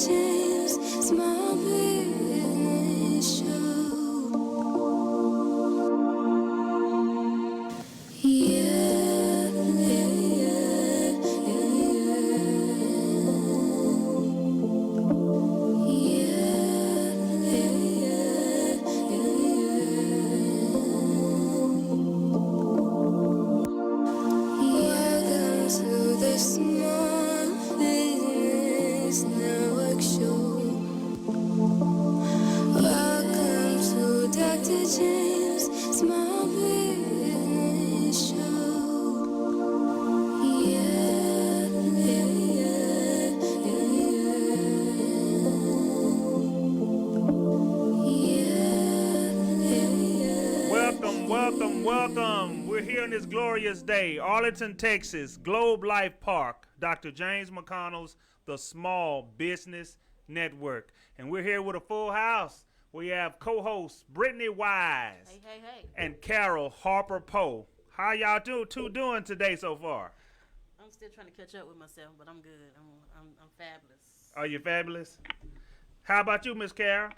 James Small Business Show. Yeah, yeah, welcome to the Small Business Network Show. Welcome to Dr. James Small Business Show. Yeah, Welcome, welcome, welcome. We're here on this glorious day, Arlington, Texas, Globe Life Park, Dr. James McConnell's The Small Business Network. And we're here with a full house. We have co-hosts Brittany Wise Hey. and Carol Harper Poe. How y'all two doing today so far? I'm still trying to catch up with myself, but I'm good. I'm fabulous. Are you fabulous? How about you, Miss Carol?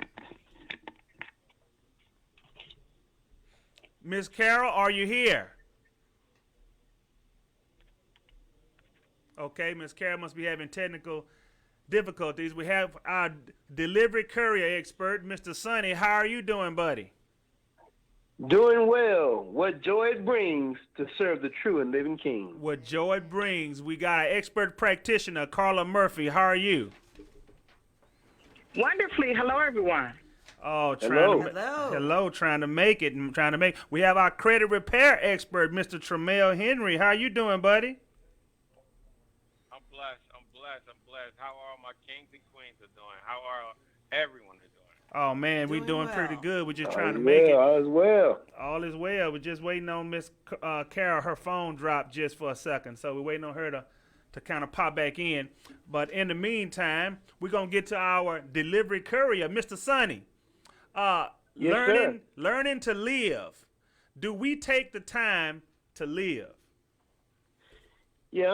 Miss Carol, are you here? Okay, Miss Carol must be having technical difficulties. We have our delivery courier expert, Mr. Sonny. How are you doing, buddy? Doing well. What joy it brings to serve the true and living King. What joy it brings. We got our expert practitioner, Carla Murphy. How are you? Wonderfully. Hello, everyone. Oh, Hello. trying to make it. We have our credit repair expert, Mr. Tremel Henry. How you doing, buddy? I'm blessed. How are my kings and queens are doing? How are everyone are doing? Oh man, we Doing doing well. pretty good. We're just trying to make it. All is well. All is well. We're just waiting on Miss Carol. Her phone dropped just for a second, so we're waiting on her to kind of pop back in. But in the meantime, we're gonna get to our delivery courier, Mr. Sonny. Yes, learning to live. Do we take the time to live? Yeah,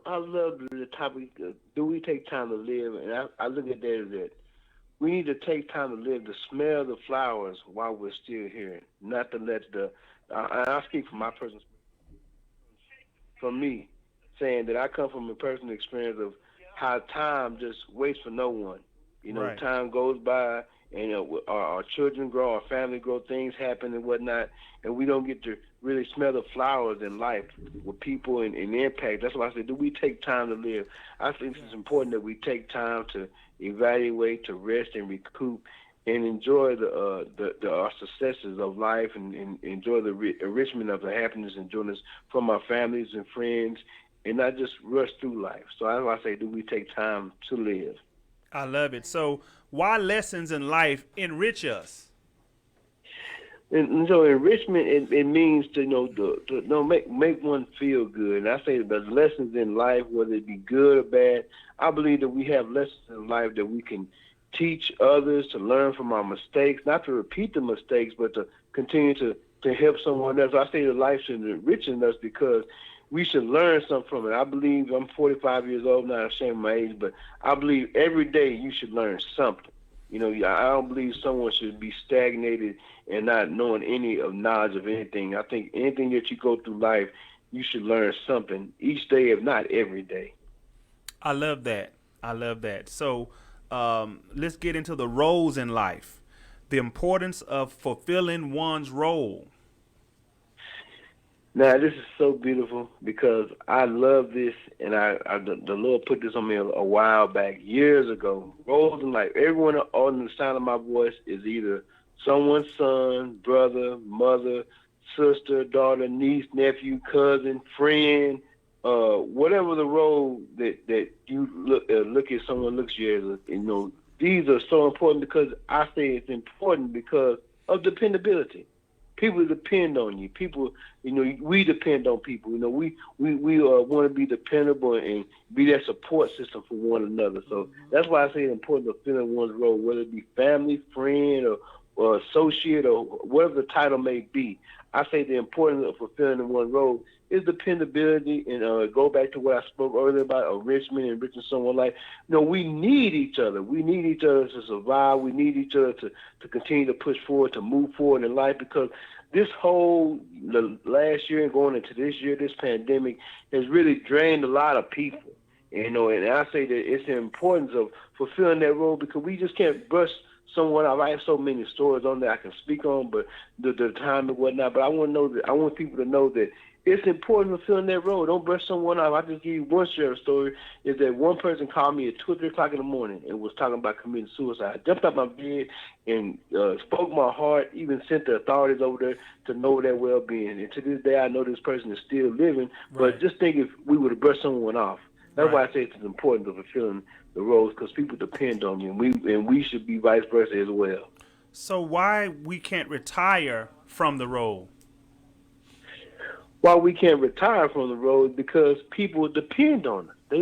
I love the topic. Do we take time to live? And I look at that as that we need to take time to live, to smell the flowers while we're still here, not to let I speak from my personal, from me, saying that I come from a personal experience of how time just waits for no one. You know, Right. Time goes by, and our children grow, our family grow, things happen and whatnot, and we don't get to really smell the flowers in life with people and impact. That's why I say, do we take time to live? I think it's important that we take time to evaluate, to rest and recoup, and enjoy our successes of life, and enjoy the enrichment of the happiness and joyness from our families and friends, and not just rush through life. So that's why I say, do we take time to live? I love it. So why lessons in life enrich us? And so enrichment, it means to make one feel good. And I say the lessons in life, whether it be good or bad, I believe that we have lessons in life that we can teach others, to learn from our mistakes, not to repeat the mistakes, but to continue to help someone else. I say that life should enrich us because we should learn something from it. I believe, I'm 45 years old, not ashamed of my age, but I believe every day you should learn something. You know, I don't believe someone should be stagnated and not knowing any of knowledge of anything. I think anything that you go through life, you should learn something each day, if not every day. I love that. So let's get into the roles in life, the importance of fulfilling one's role. Now, this is so beautiful because I love this, and the Lord put this on me a while back, years ago. Roles in life. Everyone on the sound of my voice is either someone's son, brother, mother, sister, daughter, niece, nephew, cousin, friend, whatever the role that you look at someone looks at you as. You know, these are so important because I say it's important because of dependability. People depend on you. People, we depend on people. We want to be dependable and be that support system for one another. So that's why I say it's important to fill in one's role, whether it be family, friend, or associate, or whatever the title may be. I say the importance of fulfilling the one role is dependability, and go back to what I spoke earlier about enrichment, enriching someone's life. We need each other. We need each other to survive. We need each other to continue to push forward, to move forward in life, because this whole the last year and going into this year, this pandemic has really drained a lot of people. And I say that it's the importance of fulfilling that role, because we just can't brush someone off. I have so many stories on that I can speak on, but the time and whatnot. But I want people to know that it's important to fulfill that role. Don't brush someone off. I just give you one share of story. Is that one person called me at 2 or 3 o'clock in the morning and was talking about committing suicide. I jumped out my bed and spoke my heart, even sent the authorities over there to know their well-being. And to this day, I know this person is still living. Right. But just think if we would have brushed someone off. That's why I say it's important to fulfilling the roles, because people depend on you, and we should be vice versa as well. So why we can't retire from the role? Why we can't retire from the road? Because people depend on us. They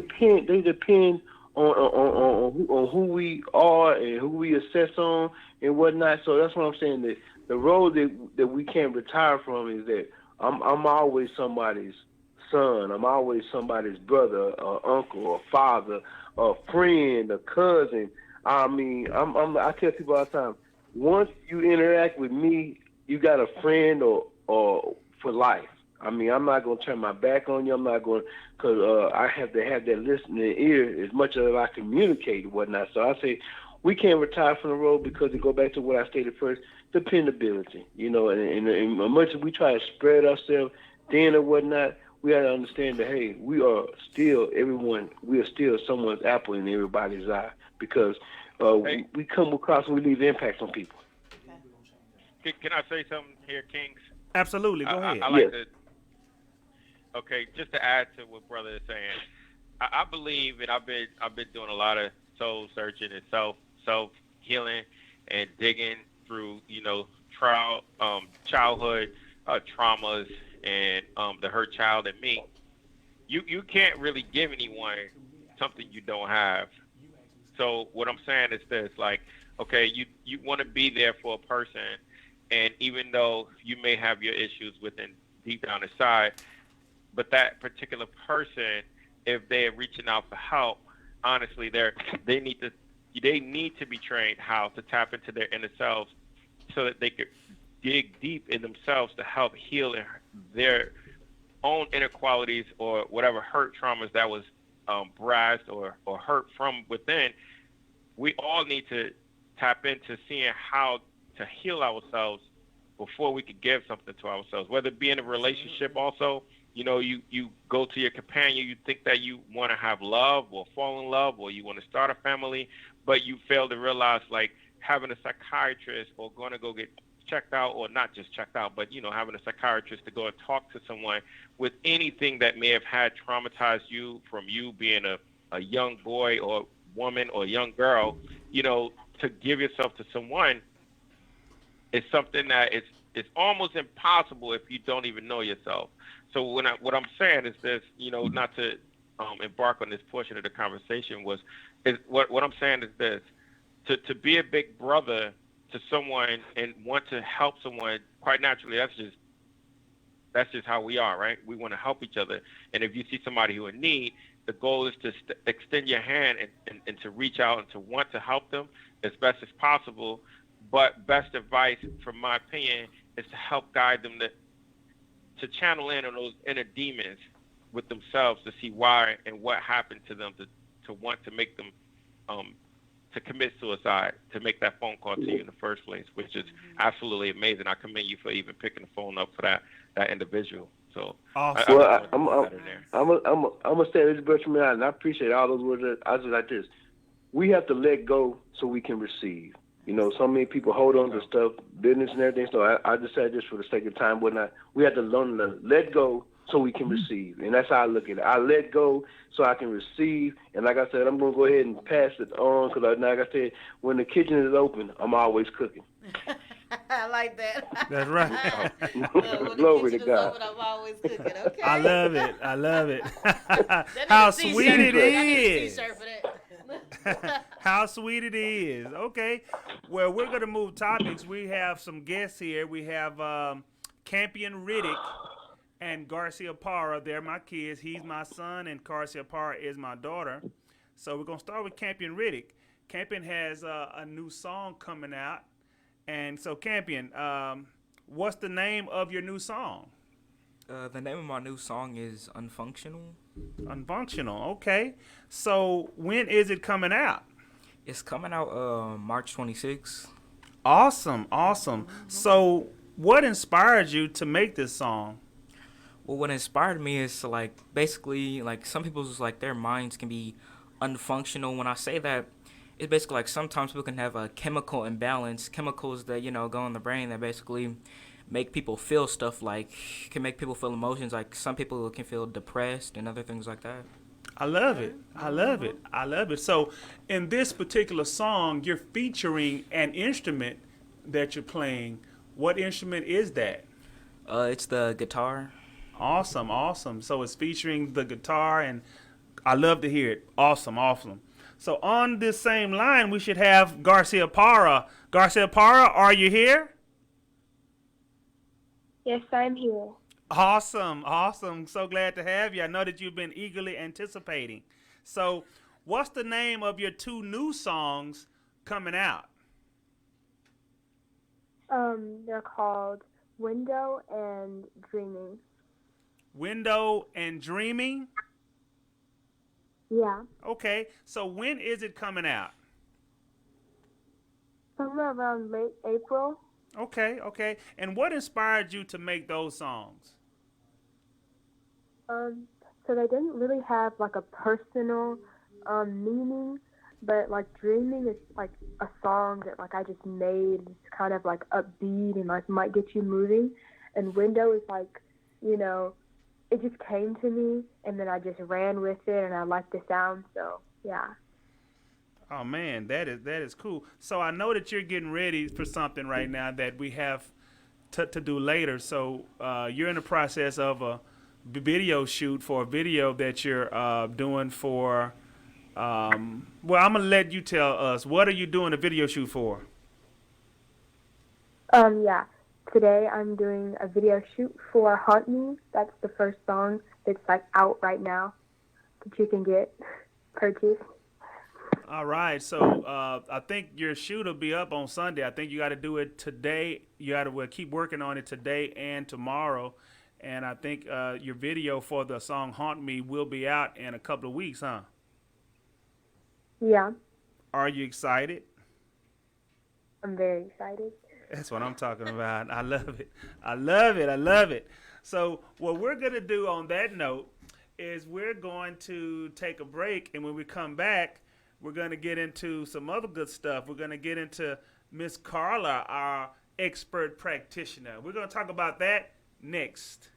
depend on who we are and who we assess on and whatnot. So that's what I'm saying. That the road that we can't retire from is that I'm always somebody's son. I'm always somebody's brother, or uncle, or father, or friend, or cousin. I mean, I tell people all the time, once you interact with me, you got a friend or for life. I mean, I'm not going to turn my back on you. I'm not going, because I have to have that listening ear as much as I communicate and whatnot. So I say we can't retire from the road, because it go back to what I stated first, dependability. And much as we try to spread ourselves thin or whatnot, we got to understand that, hey, we are still someone's apple in everybody's eye, because we come across and we leave impacts on people. Can I say something here, Kings? Absolutely, go ahead. I like to. Okay, just to add to what brother is saying, I believe, and I've been doing a lot of soul searching and self healing and digging through childhood traumas and the hurt child in me. You can't really give anyone something you don't have. So what I'm saying is this: like, okay, you want to be there for a person, and even though you may have your issues within deep down inside, but that particular person, if they're reaching out for help, honestly, they need to be trained how to tap into their inner selves, so that they could dig deep in themselves to help heal their own inner qualities or whatever hurt traumas that was brassed or hurt from within. We all need to tap into seeing how to heal ourselves before we could give something to ourselves, whether it be in a relationship also. You go to your companion, you think that you want to have love or fall in love, or you want to start a family, but you fail to realize, like, having a psychiatrist or going to go get checked out, or not just checked out, but having a psychiatrist to go and talk to someone with anything that may have had traumatized you from you being a young boy or woman or young girl, to give yourself to someone is something that it's almost impossible if you don't even know yourself. So what I'm saying is this, not to embark on this portion of the conversation, what I'm saying is this: to be a big brother to someone and want to help someone, quite naturally, that's just how we are, right? We want to help each other. And if you see somebody who in need, the goal is to extend your hand and to reach out and to want to help them as best as possible. But best advice, from my opinion, is to help guide them to channel in on those inner demons with themselves, to see why and what happened to them to want to make them to commit suicide, to make that phone call to you in the first place, which is absolutely amazing. I commend you for even picking the phone up for that individual. So awesome. I'm gonna say this, Bertram, and I appreciate all those words. I just like this: we have to let go so we can receive. So many people hold on to stuff, business and everything. So I just said this for the sake of time, whatnot. We have to learn to let go so we can receive, and that's how I look at it. I let go so I can receive, and like I said, I'm gonna go ahead and pass it on, because like I said, when the kitchen is open, I'm always cooking. I like that. That's right. Glory to God. Open, I'm always cooking. Okay. I love it. How sweet it is. How sweet it is. Okay. Well, we're going to move topics. We have some guests here. We have Kampion Riddick and Garciaparra. They're my kids. He's my son, and Garciaparra is my daughter. So we're gonna start with Kampion Riddick. Kampion has a new song coming out, and so Kampion, what's the name of your new song? The name of my new song is Unfunctional. Unfunctional. Okay. So when is it coming out? It's coming out March 26th. Awesome, awesome. So what inspired you to make this song? Well, what inspired me is to, like, basically, like, some people's, like, their minds can be unfunctional. When I say that, it's basically like sometimes people can have a chemical imbalance, chemicals that, you know, go in the brain that basically make people feel stuff, like, can make people feel emotions. Like, some people can feel depressed and other things like that. I love it. I love it. I love it. So in this particular song, you're featuring an instrument that you're playing. What instrument is that? It's the guitar. Awesome, awesome. So it's featuring the guitar, and I love to hear it. Awesome, awesome. So on this same line, we should have Garciaparra. Garciaparra, are you here? Yes, I'm here. Awesome, awesome. So glad to have you. I know that you've been eagerly anticipating. So what's the name of your two new songs coming out? They're called Window and Dreaming. Window and Dreaming? Yeah. Okay, so when is it coming out? Somewhere around late April. Okay, okay. And what inspired you to make those songs? So they didn't really have like a personal meaning, but like Dreaming is like a song that like I just made. It's kind of like upbeat and like might get you moving. And Window is like, you know, it just came to me and then I just ran with it and I liked the sound. So yeah. Oh man, that is cool. So I know that you're getting ready for something right now that we have to do later. So you're in the process of a video shoot for a video that you're doing for. Well, I'm gonna let you tell us. What are you doing a video shoot for? Yeah. Today I'm doing a video shoot for Haunt Me. That's the first song that's like out right now that you can get purchased. All right, so I think your shoot will be up on Sunday. I think you got to do it today. You got to keep working on it today and tomorrow. And I think your video for the song Haunt Me will be out in a couple of weeks, huh? Yeah. Are you excited? I'm very excited. That's what I'm talking about. I love it. I love it. I love it. So what we're going to do on that note is we're going to take a break. And when we come back, we're going to get into some other good stuff. We're going to get into Miss Carla, our expert practitioner. We're going to talk about that next.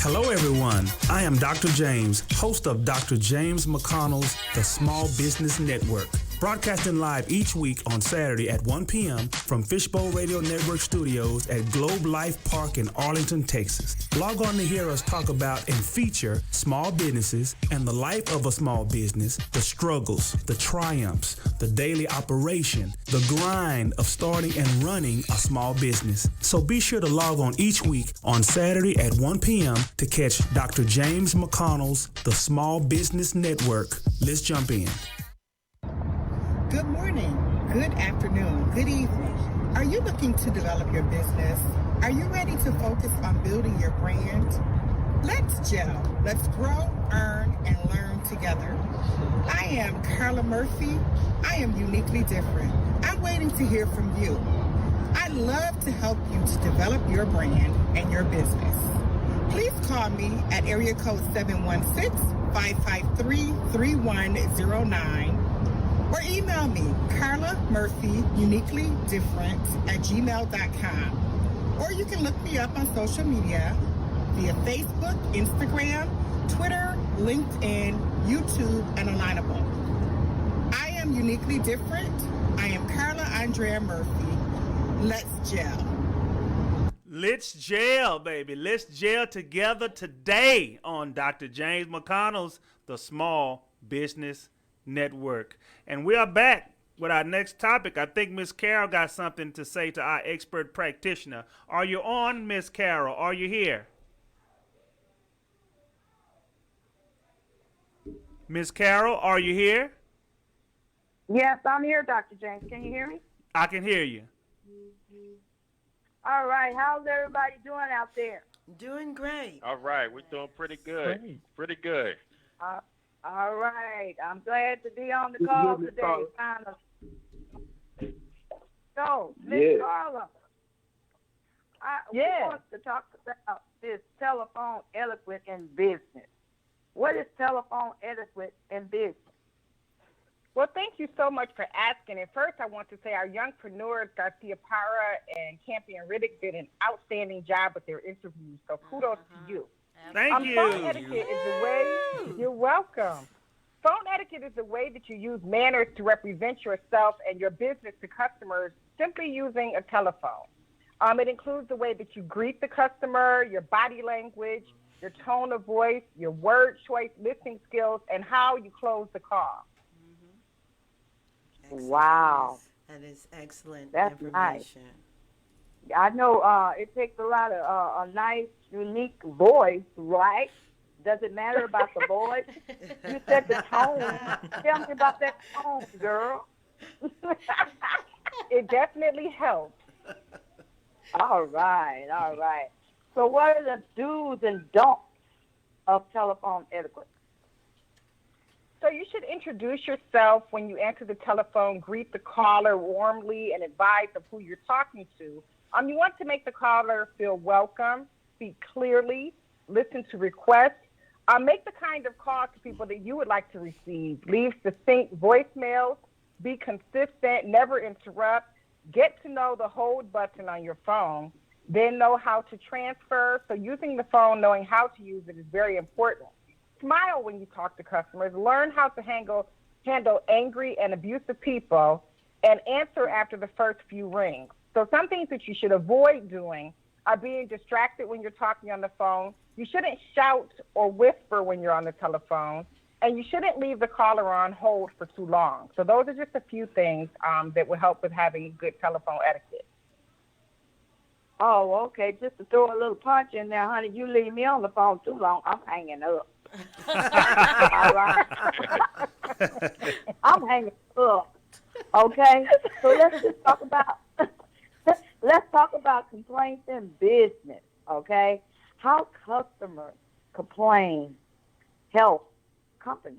Hello, everyone. I am Dr. James, host of Dr. James McConnell's The Small Business Network, broadcasting live each week on Saturday at 1 p.m. from Fishbowl Radio Network Studios at Globe Life Park in Arlington, Texas. Log on to hear us talk about and feature small businesses and the life of a small business, the struggles, the triumphs, the daily operation, the grind of starting and running a small business. So be sure to log on each week on Saturday at 1 p.m. to catch Dr. James McConnell's The Small Business Network. Let's jump in. Good morning, good afternoon, good evening. Are you looking to develop your business? Are you ready to focus on building your brand? Let's gel. Let's grow, earn, and learn together. I am Carla Murphy. I am uniquely different. I'm waiting to hear from you. I'd love to help you to develop your brand and your business. Please call me at area code 716-553-3109 or email me, Carla Murphy, uniquely different @gmail.com. Or you can look me up on social media via Facebook, Instagram, Twitter, LinkedIn, YouTube, and Alignable. I am uniquely different. I am Carla Andrea Murphy. Let's gel. Let's gel, baby. Let's gel together today on Dr. James McConnell's The Small Business Network. And we are back with our next topic. I think Miss Carol got something to say to our expert practitioner. Are you on, Miss Carol? Are you here? Miss Carol, are you here? Yes, I'm here, Dr. James. Can you hear me? I can hear you. All right. How's everybody doing out there? Doing great. All right, we're doing pretty good. Pretty good. All right. I'm glad to be on the call Miss today. Carla. Finally. So, Miss Yes. Carla, we want to talk about this telephone etiquette in business. What is telephone etiquette in business? Well, thank you so much for asking. And first, I want to say our youngpreneurs, Garciaparra and Kampion Riddick, did an outstanding job with their interviews. So kudos to you. Thank you. Phone etiquette is the way. You're welcome. Phone etiquette is the way that you use manners to represent yourself and your business to customers simply using a telephone. It includes the way that you greet the customer, your body language, your tone of voice, your word choice, listening skills, and how you close the call. Excellent. Wow. That is excellent That's nice. information. I know it takes a lot of a nice, unique voice, right? Does it matter about the voice? You said the tone. Tell me about that tone, girl. It definitely helps. All right, all right. So what are the do's and don'ts of telephone etiquette? So you should introduce yourself when you answer the telephone, greet the caller warmly, and advise of who you're talking to. You want to make the caller feel welcome, speak clearly, listen to requests. Make the kind of call to people that you would like to receive. Leave succinct voicemails. Be consistent. Never interrupt. Get to know the hold button on your phone. Then know how to transfer. So using the phone, knowing how to use it is very important. Smile when you talk to customers. Learn how to handle angry and abusive people, and answer after the first few rings. So some things that you should avoid doing are being distracted when you're talking on the phone. You shouldn't shout or whisper when you're on the telephone, and you shouldn't leave the caller on hold for too long. So those are just a few things that will help with having good telephone etiquette. Oh, okay. Just to throw a little punch in there, honey, you leave me on the phone too long, I'm hanging up. All right. I'm hanging up. Okay? So let's talk about complaints in business, okay? How customers complain help companies.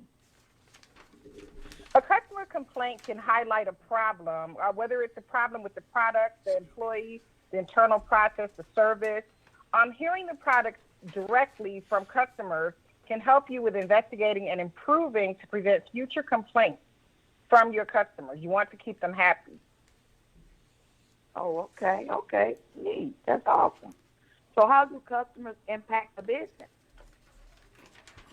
A customer complaint can highlight a problem, whether it's a problem with the product, the employee, the internal process, the service. Hearing the products directly from customers can help you with investigating and improving to prevent future complaints from your customers. You want to keep them happy. Oh, okay. Neat. That's awesome. So how do customers impact the business?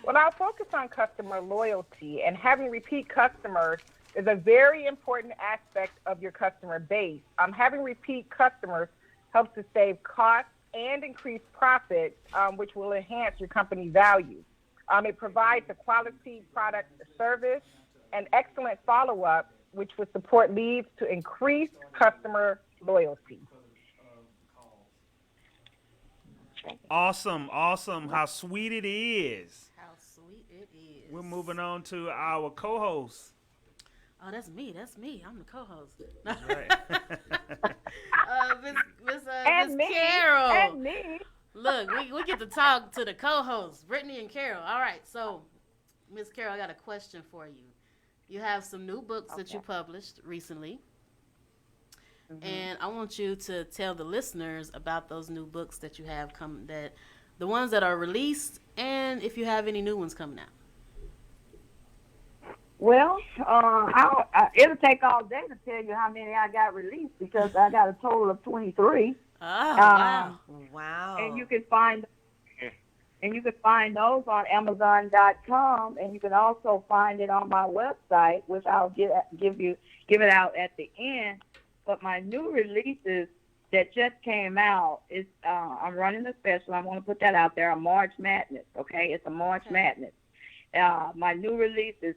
Well, I'll focus on customer loyalty, and having repeat customers is a very important aspect of your customer base. Having repeat customers helps to save costs and increase profits, which will enhance your company value. It provides a quality product or service and excellent follow-up, which will support leads to increase customer loyalty. Awesome. How sweet it is. How sweet it is. We're moving on to our co-host. Oh, that's me. I'm the co-host. That's right. Miss Carol. And me. Look, we get to talk to the co-hosts, Brittany and Carol. All right, so Miss Carol, I got a question for you. You have some new books that you published recently, and I want you to tell the listeners about those new books that you have the ones that are released, and if you have any new ones coming out. Well, it'll take all day to tell you how many I got released because I got a total of 23. Oh, wow. Wow. And you can find those on Amazon.com, and you can also find it on my website, which I'll give it out at the end. But my new releases that just came out is I'm running a special. I want to put that out there. A March Madness. Okay, it's a March Madness. My new release is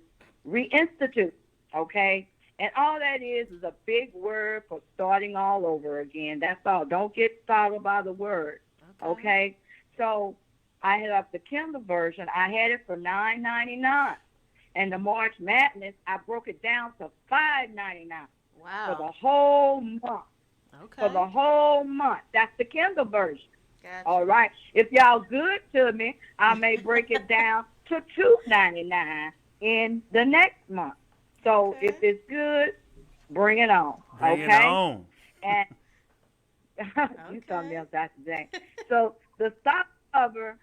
reinstitute, okay? And all that is a big word for starting all over again. That's all. Don't get startled by the word, okay? So I have the Kindle version. I had it for $9.99. And the March Madness, I broke it down to $5.99 Wow. for the whole month. Okay. For the whole month. That's the Kindle version. Gotcha. All right. If y'all good to me, I may break it down to $2.99 in the next month. So if it's good, bring it on. Bring okay? it on. And you something else, Dr. Jane. So the stock cover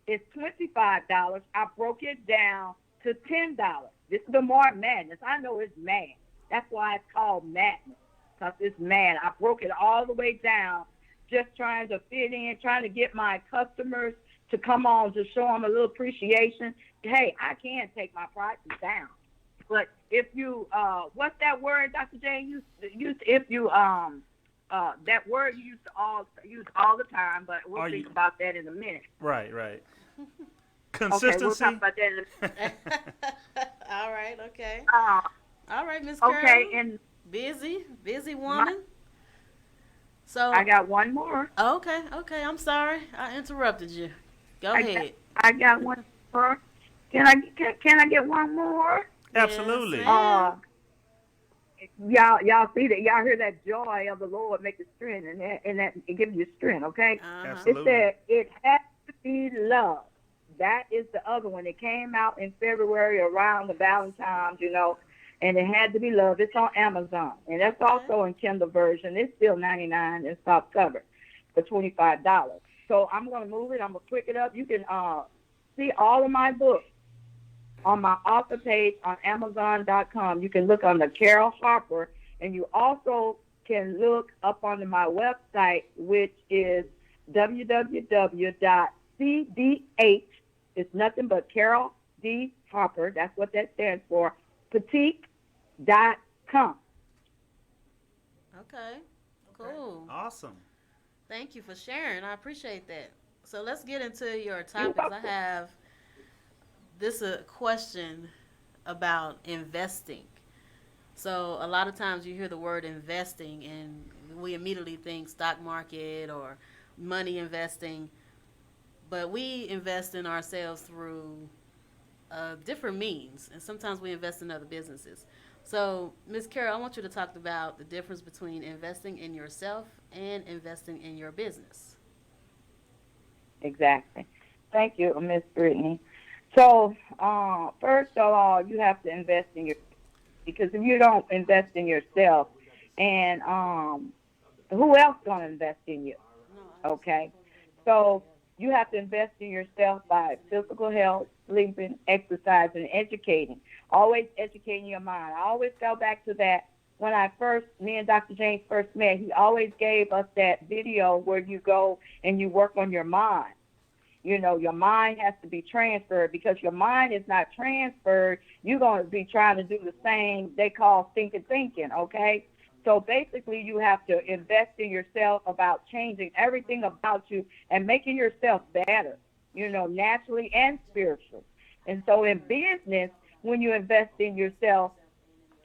is $25. I broke it down to $10. This is the March Madness. I know it's mad. That's why it's called Madness, because it's mad. I broke it all the way down, just trying to fit in, trying to get my customers to come on to show them a little appreciation. Hey, I can take my prices down. But if you, what's that word, Dr. Jane? If you, that word you use all the time, but we'll think about that in a minute. Right. Consistency. Okay, we'll talk about that in a minute. All right, okay. All right, Miss Carol. Okay, and busy woman. So I got one more. Okay. I'm sorry, I interrupted you. Go ahead. I got one more. Can I get one more? Absolutely. Yes, y'all see that? Y'all hear that joy of the Lord make the strength, and that it gives you strength. Okay. Absolutely. It said it has to be love. That is the other one. It came out in February around the Valentine's, and it had to be love. It's on Amazon, and that's also in Kindle version. It's still $99 in soft cover for $25. So I'm gonna move it. I'm gonna pick it up. You can see all of my books on my author page on Amazon.com. You can look on the Carol Harper, and you also can look up on my website, which is www.cdh. It's nothing but Carol D. Harper. That's what that stands for. Petite.com. Okay. Cool. Awesome. Thank you for sharing. I appreciate that. So let's get into your topics. I have a question about investing. So a lot of times you hear the word investing and we immediately think stock market or money investing, but we invest in ourselves through different means, and sometimes we invest in other businesses. So, Ms. Carol, I want you to talk about the difference between investing in yourself and investing in your business. Exactly. Thank you, Miss Brittany. So, first of all, you have to invest in your, because if you don't invest in yourself, and who else gonna invest in you? Okay, so you have to invest in yourself by physical health, sleeping, exercise, and educating. Always educating your mind. I always go back to that. When me and Dr. James first met, he always gave us that video where you go and you work on your mind. Your mind has to be transferred, because your mind is not transferred. You're going to be trying to do the same they call thinking, okay? So basically you have to invest in yourself about changing everything about you and making yourself better, naturally and spiritually. And so in business, when you invest in yourself,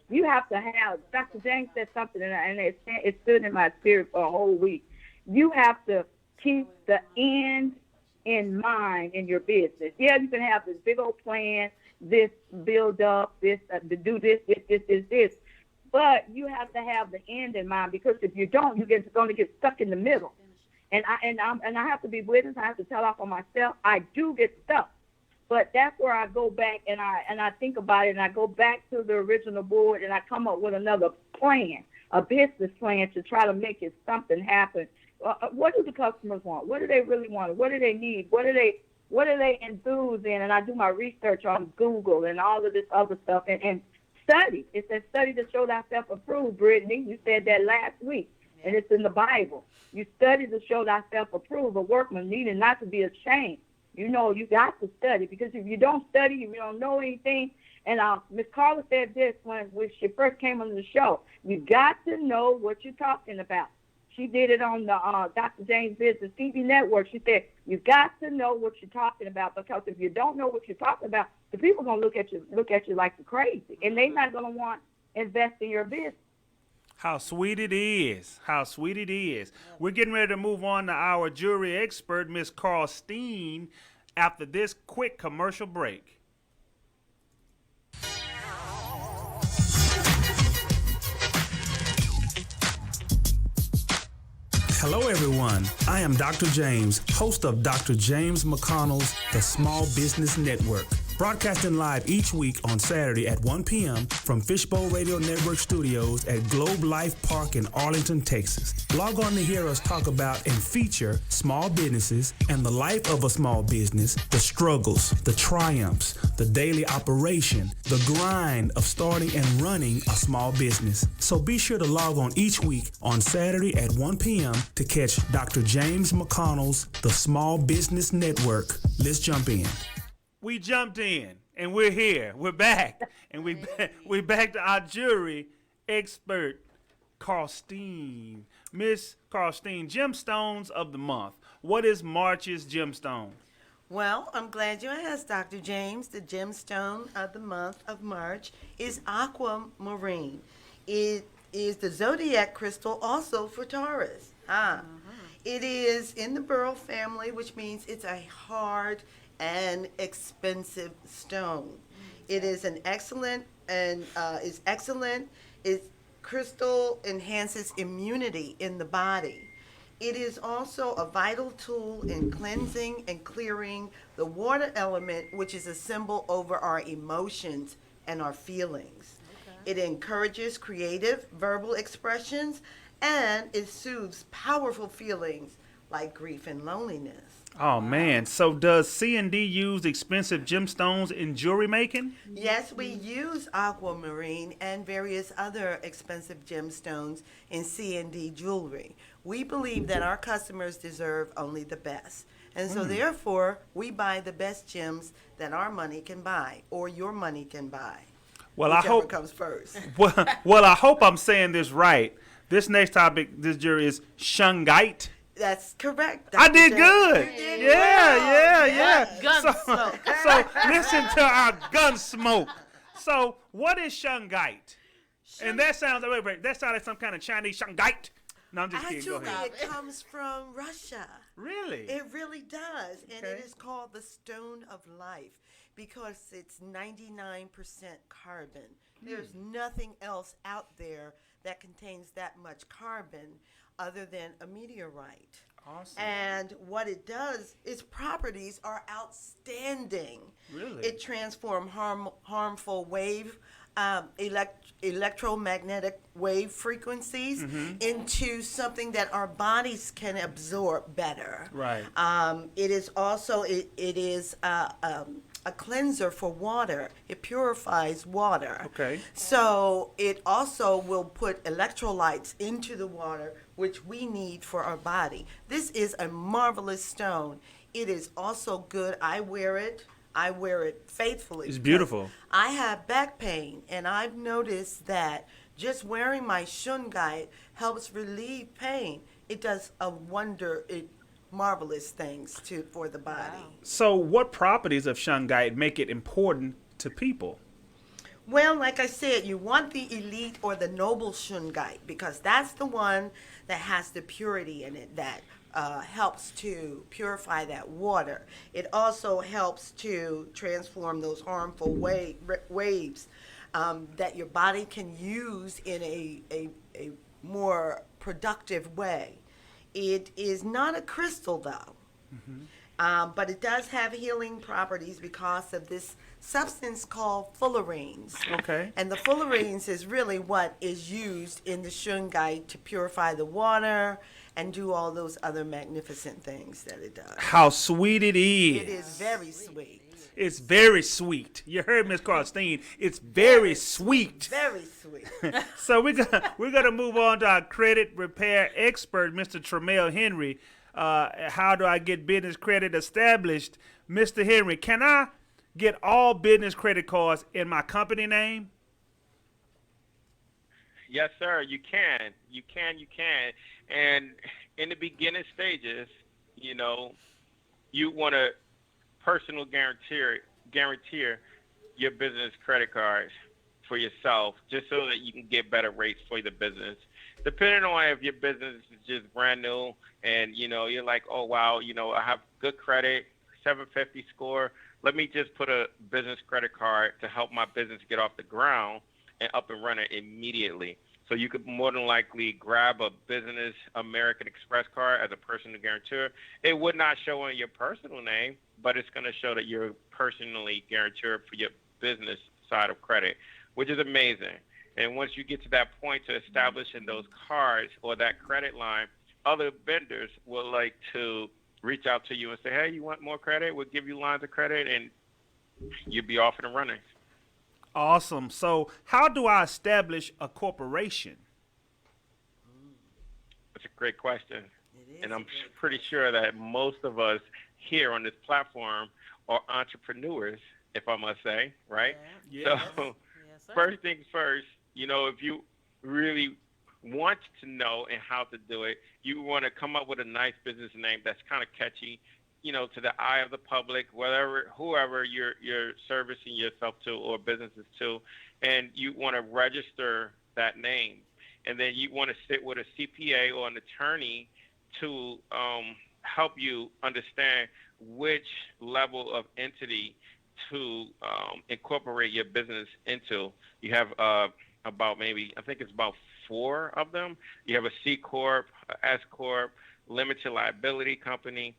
you have to have, Dr. James said something, and it stood in my spirit for a whole week. You have to keep the end in mind in your business. Yeah, you can have this big old plan, this build up, this to do this. But you have to have the end in mind, because if you don't, you're going to get stuck in the middle. And I have to be witness. I have to tell off on myself. I do get stuck, but that's where I go back and I think about it, and I go back to the original board, and I come up with another plan, a business plan to try to make something happen. What do the customers want? What do they really want? What do they need? What are they enthused in? And I do my research on Google and all of this other stuff, and study. It says study to show thyself approved, Brittany. You said that last week, and it's in the Bible. You study to show thyself approved, a workman needing not to be ashamed. You got to study, because if you don't study, if you don't know anything. And Miss Carla said this when she first came on the show. You got to know what you're talking about. She did it on the Dr. James Business TV network. She said, you got to know what you're talking about, because if you don't know what you're talking about, the people gonna look at you like you're crazy, and they're not gonna want to invest in your business. How sweet it is. How sweet it is. We're getting ready to move on to our jewelry expert, Miss Carl Steen, after this quick commercial break. Hello, everyone. I am Dr. James, host of Dr. James McConnell's The Small Business Network, broadcasting live each week on Saturday at 1 p.m. from Fishbowl Radio Network Studios at Globe Life Park in Arlington, Texas. Log on to hear us talk about and feature small businesses and the life of a small business, the struggles, the triumphs, the daily operation, the grind of starting and running a small business. So be sure to log on each week on Saturday at 1 p.m. to catch Dr. James McConnell's The Small Business Network. Let's jump in. We jumped in, and we're here. We're back, and we're back to our jury expert, Carl Steen. Miss Carl Steen, gemstones of the month. What is March's gemstone? Well, I'm glad you asked, Dr. James. The gemstone of the month of March is aquamarine. It is the zodiac crystal also for Taurus. It is in the beryl family, which means it's a hard and expensive stone. It is an excellent and is excellent. Its crystal enhances immunity in the body. It is also a vital tool in cleansing and clearing the water element, which is a symbol over our emotions and our feelings. It encourages creative verbal expressions, and it soothes powerful feelings like grief and loneliness. Oh, man. So does C&D use expensive gemstones in jewelry making? Yes, we use aquamarine and various other expensive gemstones in C&D jewelry. We believe that our customers deserve only the best. And so therefore, we buy the best gems that our money can buy or your money can buy. Well, Whichever I hope comes first. well, I hope I'm saying this right. This next topic, this jewelry is shungite. That's correct. I did good. You did Yeah. Gunsmoke. So listen to our gun smoke. So what is shungite? And that sounds wait, that sounds like some kind of Chinese shungite. No, I'm just kidding. Go Actually, ahead. it comes from Russia. Really? It really does. And Okay. it is called the stone of life because it's 99% carbon. There's nothing else out there that contains that much carbon other than a meteorite. Awesome. And what it does, its properties are outstanding. Really? It transforms harmful wave, electromagnetic wave frequencies into something that our bodies can absorb better. Right. It is also it is a cleanser for water. It purifies water. Okay. So it also will put electrolytes into the water, which we need for our body. This is a marvelous stone. It is also good. I wear it faithfully. It's beautiful. I have back pain, and I've noticed that just wearing my shungite helps relieve pain. It does marvelous things for the body. So what properties of shungite make it important to people? Well, like I said, you want the elite or the noble shungite because that's the one that has the purity in it that helps to purify that water. It also helps to transform those harmful waves that your body can use in a more productive way. It is not a crystal, though. But it does have healing properties because of this substance called fullerenes. Okay. And the fullerenes is really what is used in the shungite to purify the water and do all those other magnificent things that it does. How sweet it is. It is very sweet. It's very sweet. You heard Miss Carl Steen. It's very sweet. Very sweet. So we're gonna move on to our credit repair expert, Mr. Tremel Henry. How do I get business credit established? Mr. Henry, can I get all business credit cards in my company name? Yes, sir. You can. You can. And in the beginning stages, you want to personal guarantor your business credit cards for yourself, just so that you can get better rates for the business. Depending on if your business is just brand new and you're like, oh wow, I have good credit, 750 score. Let me just put a business credit card to help my business get off the ground and up and running immediately. So you could more than likely grab a business American Express card as a personal guarantor. It would not show on your personal name, but it's going to show that you're personally guarantor for your business side of credit, which is amazing. And once you get to that point to establishing those cards or that credit line, other vendors will like to reach out to you and say, hey, you want more credit? We'll give you lines of credit, and you'll be off and running. Awesome. So how do I establish a corporation? That's a great question. And I'm pretty sure that most of us here on this platform are entrepreneurs, if I must say, right? Yeah. So first things first, if you really want to know and how to do it, you want to come up with a nice business name that's kind of catchy, to the eye of the public, whoever you're servicing yourself to or businesses to, and you want to register that name. And then you want to sit with a CPA or an attorney to help you understand which level of entity to incorporate your business into. You have about I think it's about 4 of them. You have a C Corp, a S Corp, limited liability company,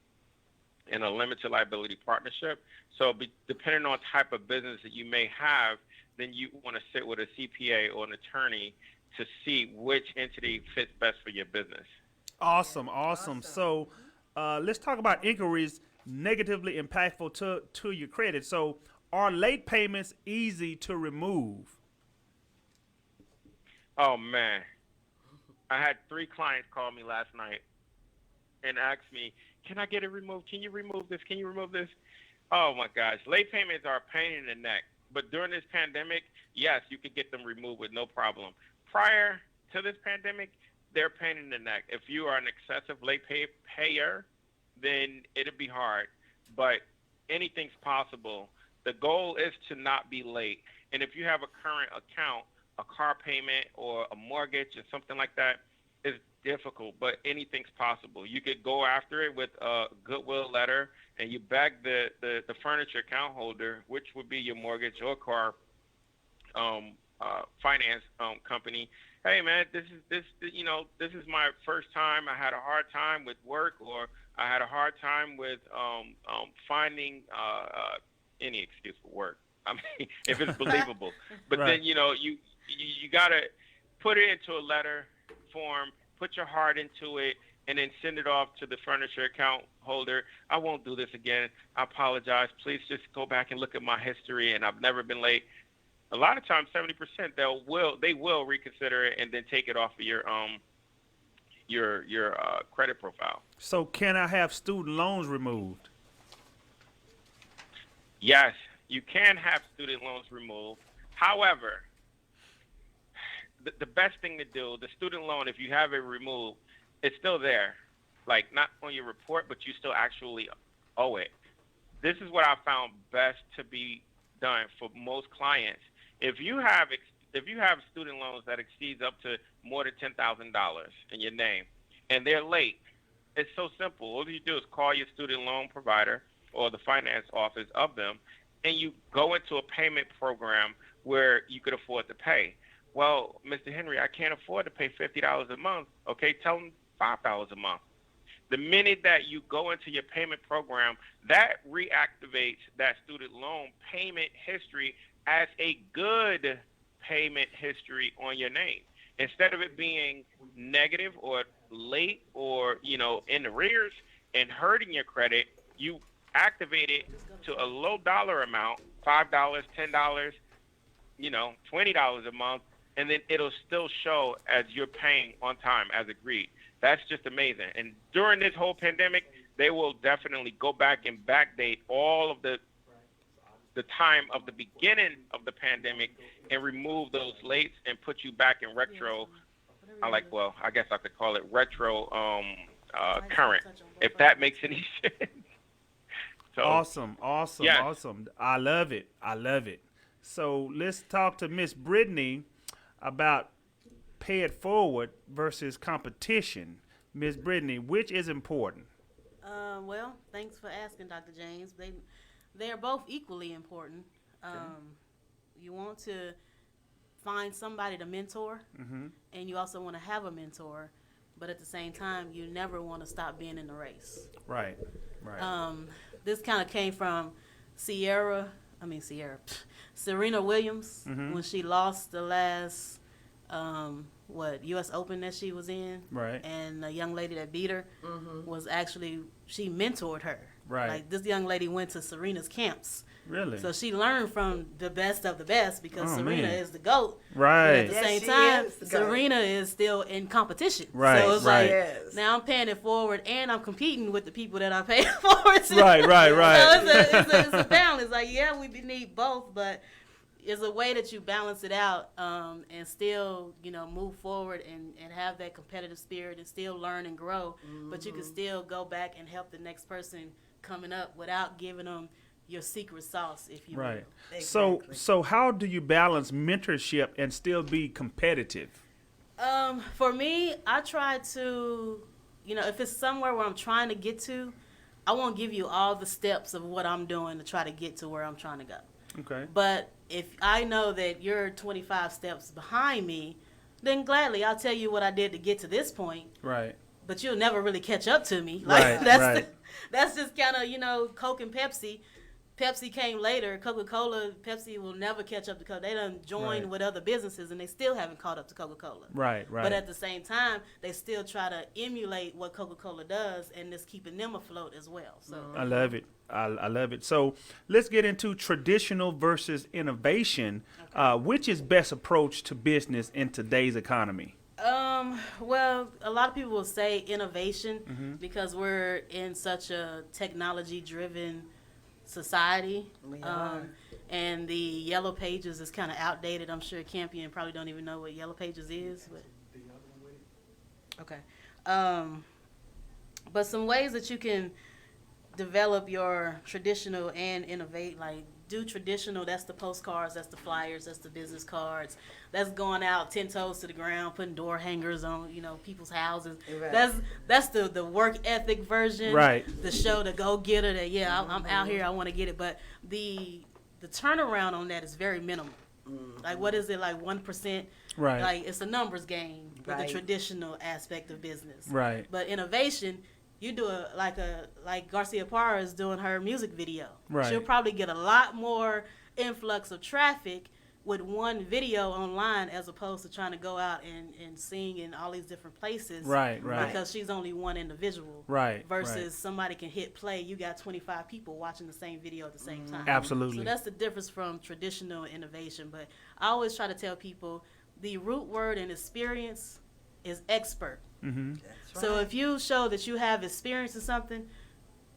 and a limited liability partnership. So depending on type of business that you may have, then you want to sit with a CPA or an attorney to see which entity fits best for your business. Awesome. So let's talk about inquiries negatively impactful to your credit. So are late payments easy to remove? Oh, man. I had 3 clients call me last night and ask me, can I get it removed? Can you remove this? Can you remove this? Oh, my gosh. Late payments are a pain in the neck. But during this pandemic, yes, you could get them removed with no problem. Prior to this pandemic, they're a pain in the neck. If you are an excessive late payer, then it'll be hard. But anything's possible. The goal is to not be late. And if you have a current account, a car payment or a mortgage or something like that, is difficult, but anything's possible. You could go after it with a goodwill letter, and you beg the furniture account holder, which would be your mortgage or car finance company. Hey man, this is my first time. I had a hard time with work, or I had a hard time with finding any excuse for work. I mean, if it's believable. But Right. then you gotta put it into a letter form, put your heart into it, and then send it off to the furniture account holder. I won't do this again. I apologize. Please just go back and look at my history, and I've never been late. A lot of times, 70% they will reconsider it and then take it off of your credit profile. So can I have student loans removed? Yes, you can have student loans removed. However, the best thing to do, the student loan, if you have it removed, it's still there. Like, not on your report, but you still actually owe it. This is what I found best to be done for most clients. If you have student loans that exceeds up to more than $10,000 in your name, and they're late, it's so simple. All you do is call your student loan provider or the finance office of them, and you go into a payment program where you could afford to pay. Well, Mr. Henry, I can't afford to pay $50 a month. Okay, tell them $5 a month. The minute that you go into your payment program, that reactivates that student loan payment history as a good payment history on your name. Instead of it being negative or late or, in arrears and hurting your credit, you activate it to a low dollar amount, $5, $10, $20 a month, and then it'll still show as you're paying on time as agreed. That's just amazing. And during this whole pandemic, they will definitely go back and backdate all of the time of the beginning of the pandemic and remove those lates and put you back in retro. I guess I could call it retro current, if that makes any sense. So, Awesome. yes. Awesome. I love it. So let's talk to Miss Brittany about pay it forward versus competition. Miss Brittany, which is important? Well, thanks for asking, Dr. James. They are both equally important. You want to find somebody to mentor, and you also want to have a mentor, but at the same time, you never want to stop being in the race. Right. This kind of came from Serena Williams when she lost the last U.S. Open that she was in, Right. and the young lady that beat her was actually, she mentored her. Right. Like, this young lady went to Serena's camps. Really? So she learned from the best of the best because Oh, Serena man. is the GOAT. Right. But at the Yes, same she time, is the GOAT. Serena is still in competition. Right, So it's right. like, Yes. now I'm paying it forward and I'm competing with the people that I pay it forward to. Right. So it's a balance. Like, yeah, we need both, but it's a way that you balance it out and still, move forward and have that competitive spirit and still learn and grow. But you can still go back and help the next person coming up without giving them your secret sauce, if you Right. will. Exactly. So how do you balance mentorship and still be competitive? For me, I try to, if it's somewhere where I'm trying to get to, I won't give you all the steps of what I'm doing to try to get to where I'm trying to go. Okay. But if I know that you're 25 steps behind me, then gladly I'll tell you what I did to get to this point. Right. But you'll never really catch up to me. Right, right. That's just kind of, Coke and Pepsi. Pepsi came later. Coca-Cola, Pepsi will never catch up to Coca. They done joined Right. with other businesses, and they still haven't caught up to Coca-Cola. Right. But at the same time, they still try to emulate what Coca-Cola does, and it's keeping them afloat as well. So I love it. I love it. So let's get into traditional versus innovation. Which is best approach to business in today's economy? Well, a lot of people will say innovation because we're in such a technology-driven society. We are. And the Yellow Pages is kind of outdated. I'm sure Kampion probably don't even know what Yellow Pages is. But okay. But some ways that you can develop your traditional and innovate, like do traditional, that's the postcards, that's the flyers, that's the business cards, that's going out 10 toes to the ground, putting door hangers on, people's houses. Right. That's the work ethic version. Right. The show, the go-getter, that, I'm out here, I want to get it. But the turnaround on that is very minimal. Like, what is it, like 1%? Right. Like, it's a numbers game with Right. the traditional aspect of business. Right. But innovation, you do like Garciaparra is doing her music video. Right. She'll probably get a lot more influx of traffic with one video online as opposed to trying to go out and sing in all these different places. Right. Because she's only one individual. Right. Versus somebody can hit play. You got 25 people watching the same video at the same time. Absolutely. So that's the difference from traditional and innovation. But I always try to tell people the root word in experience is expert. That's So right. if you show that you have experience in something,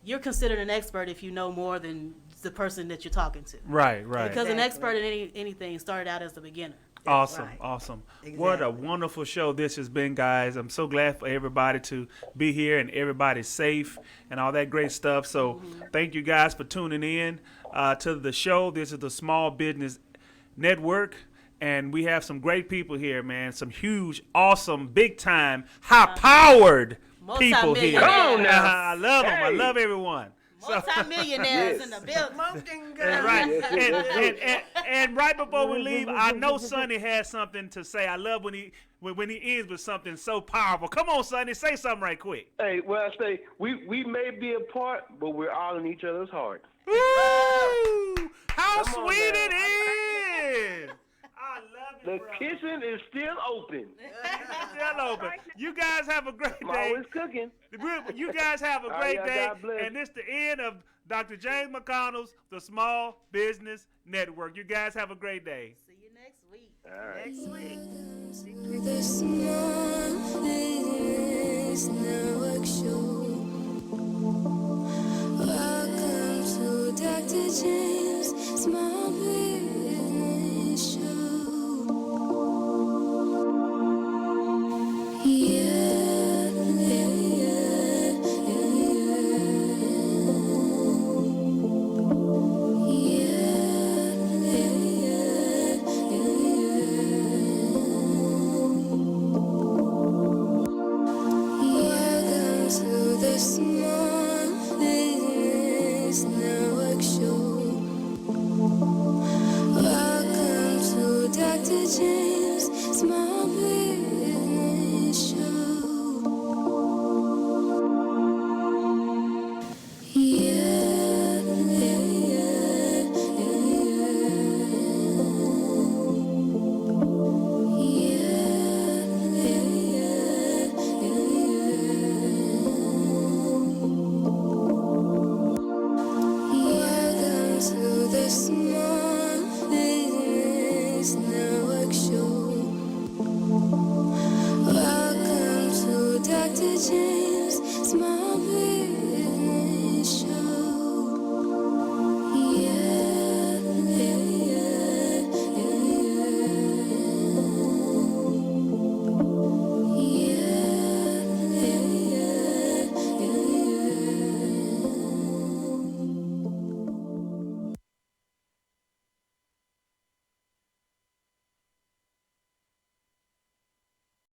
you're considered an expert if you know more than the person that you're talking to. Right. Because an Exactly. expert in anything started out as the beginner. Awesome, right. awesome. What a Exactly. wonderful show this has been, guys. I'm so glad for everybody to be here and everybody's safe and all that great stuff. So thank you guys for tuning in to the show. This is the Small Business Network. And we have some great people here, man. Some huge, awesome, big-time, high-powered people here. Multi-millionaires. Come on now. I love them. I Hey. love everyone. Multi-millionaires in the building. Smoking That's gun. right. Yes, yes, And right before we leave, I know Sonny has something to say. I love when he ends with something so powerful. Come on, Sonny, say something right quick. Hey, well, I say we may be apart, but we're all in each other's heart. Woo! How Come on sweet now. it is! I love it, The bro. kitchen is still open. Still open. You guys have a great I'm day. always cooking. You guys have a All great right, day. God bless. And this the end of Dr. James McConnell's The Small Business Network. You guys have a great day. See you next week. All right. Next week. The Small Business Network Show. Welcome to Dr. James Small Business Show. Yeah, yeah, yeah, yeah. Yeah, yeah, yeah. James, small